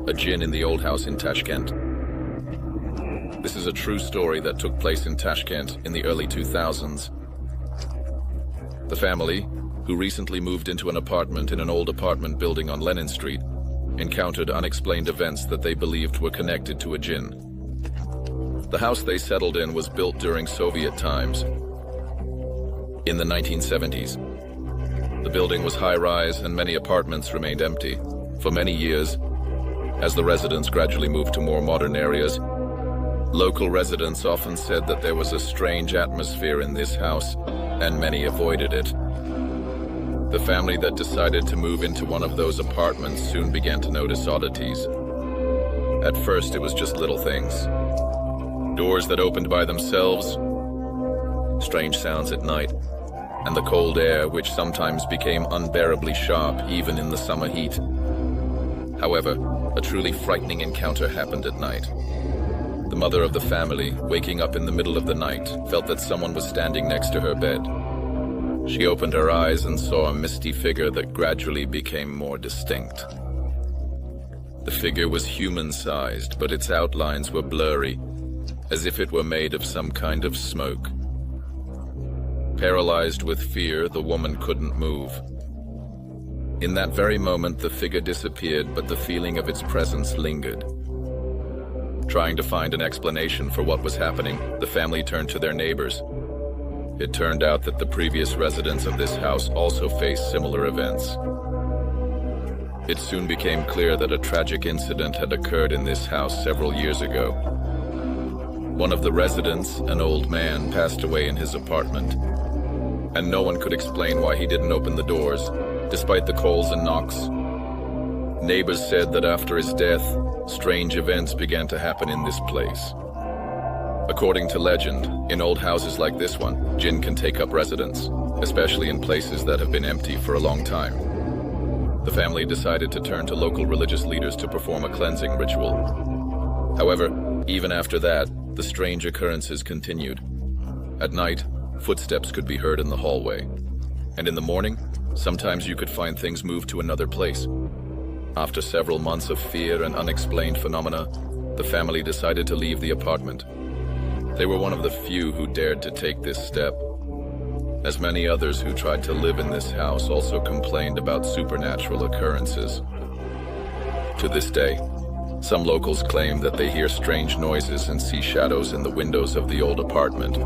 a djinn in the old house in Tashkent. This is a true story that took place in Tashkent in the early 2000s. The family, who recently moved into an apartment in an old apartment building on Lenin Street, encountered unexplained events that they believed were connected to a djinn. The house they settled in was built during Soviet times, in the 1970s. The building was high-rise and many apartments remained empty for many years. As the residents gradually moved to more modern areas, local residents often said that there was a strange atmosphere in this house, and many avoided it. The family that decided to move into one of those apartments soon began to notice oddities. At first, it was just little things. Doors that opened by themselves, strange sounds at night, and the cold air which sometimes became unbearably sharp even in the summer heat. However, a truly frightening encounter happened at night. The mother of the family, waking up in the middle of the night, felt that someone was standing next to her bed. She opened her eyes and saw a misty figure that gradually became more distinct. The figure was human-sized, but its outlines were blurry, as if it were made of some kind of smoke. Paralyzed with fear, the woman couldn't move. In that very moment, the figure disappeared, but the feeling of its presence lingered. Trying to find an explanation for what was happening, the family turned to their neighbors. It turned out that the previous residents of this house also faced similar events. It soon became clear that a tragic incident had occurred in this house several years ago. One of the residents, an old man, passed away in his apartment, and no one could explain why he didn't open the doors, despite the calls and knocks. Neighbors said that after his death, strange events began to happen in this place. According to legend, in old houses like this one, jinn can take up residence, especially in places that have been empty for a long time. The family decided to turn to local religious leaders to perform a cleansing ritual. However, even after that, the strange occurrences continued. At night, footsteps could be heard in the hallway, and in the morning, sometimes you could find things move to another place. After several months of fear and unexplained phenomena, the family decided to leave the apartment. They were one of the few who dared to take this step, as many others who tried to live in this house also complained about supernatural occurrences. To this day, some locals claim that they hear strange noises and see shadows in the windows of the old apartment.